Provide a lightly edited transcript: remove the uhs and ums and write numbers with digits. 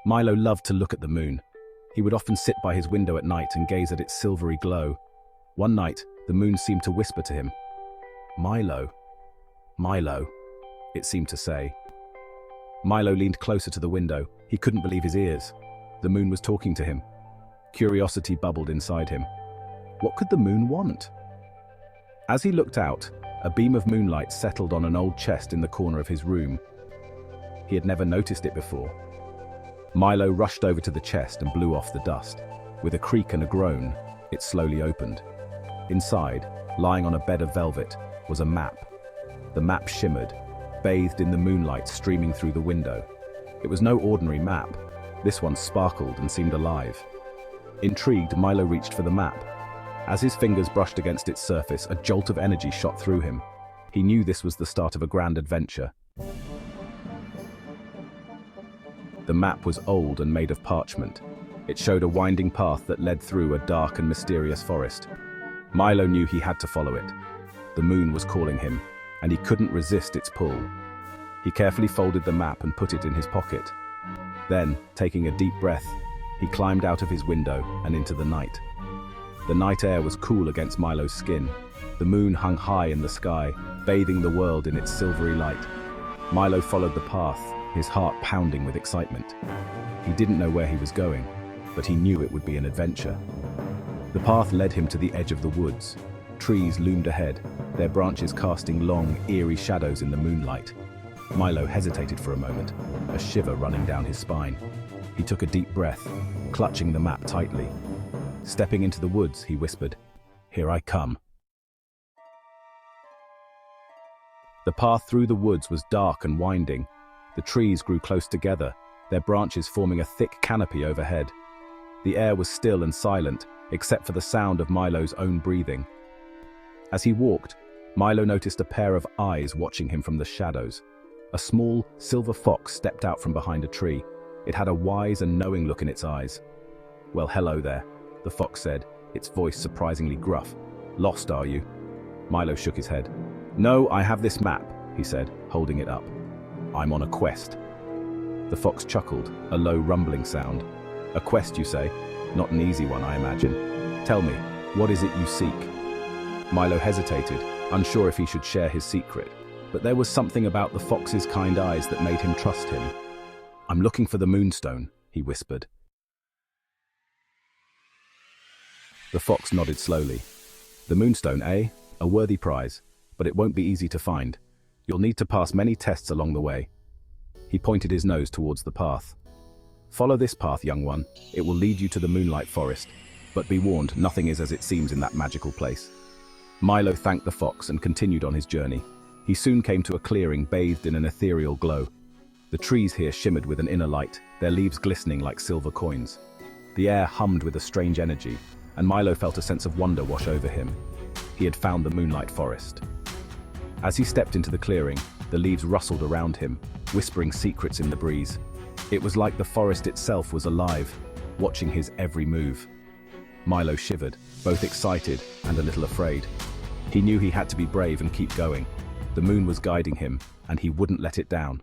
Milo loved to look at the moon. He would often sit by his window at night and gaze at its silvery glow. One night, the moon seemed to whisper to him. "Milo, Milo," it seemed to say. Milo leaned closer to the window. He couldn't believe his ears. The moon was talking to him. Curiosity bubbled inside him. What could the moon want? As he looked out, a beam of moonlight settled on an old chest in the corner of his room. He had never noticed it before. Milo rushed over to the chest and blew off the dust. With a creak and a groan, it slowly opened. Inside, lying on a bed of velvet, was a map. The map shimmered, bathed in the moonlight streaming through the window. It was no ordinary map. This one sparkled and seemed alive. Intrigued, Milo reached for the map. As his fingers brushed against its surface, a jolt of energy shot through him. He knew this was the start of a grand adventure. The map was old and made of parchment. It showed a winding path that led through a dark and mysterious forest. Milo knew he had to follow it. The moon was calling him, and he couldn't resist its pull. He carefully folded the map and put it in his pocket. Then, taking a deep breath, he climbed out of his window and into the night. The night air was cool against Milo's skin. The moon hung high in the sky, bathing the world in its silvery light. Milo followed the path, his heart pounding with excitement. He didn't know where he was going, but he knew it would be an adventure. The path led him to the edge of the woods. Trees loomed ahead, their branches casting long, eerie shadows in the moonlight. Milo hesitated for a moment, a shiver running down his spine. He took a deep breath, clutching the map tightly. Stepping into the woods, he whispered, "Here I come." The path through the woods was dark and winding. The trees grew close together, their branches forming a thick canopy overhead. The air was still and silent, except for the sound of Milo's own breathing. As he walked, Milo noticed a pair of eyes watching him from the shadows. A small, silver fox stepped out from behind a tree. It had a wise and knowing look in its eyes. "Well, hello there," the fox said, its voice surprisingly gruff. "Lost, are you?" Milo shook his head. "No, I have this map," he said, holding it up. "I'm on a quest." The fox chuckled, a low rumbling sound. "A quest, you say? Not an easy one, I imagine. Tell me, what is it you seek?" Milo hesitated, unsure if he should share his secret, but there was something about the fox's kind eyes that made him trust him. "I'm looking for the moonstone," he whispered. The fox nodded slowly. "The moonstone, eh? A worthy prize, but it won't be easy to find. You'll need to pass many tests along the way." He pointed his nose towards the path. "Follow this path, young one. It will lead you to the moonlight forest. But be warned, nothing is as it seems in that magical place." Milo thanked the fox and continued on his journey. He soon came to a clearing bathed in an ethereal glow. The trees here shimmered with an inner light, their leaves glistening like silver coins. The air hummed with a strange energy, and Milo felt a sense of wonder wash over him. He had found the moonlight forest. As he stepped into the clearing, the leaves rustled around him, whispering secrets in the breeze. It was like the forest itself was alive, watching his every move. Milo shivered, both excited and a little afraid. He knew he had to be brave and keep going. The moon was guiding him, and he wouldn't let it down.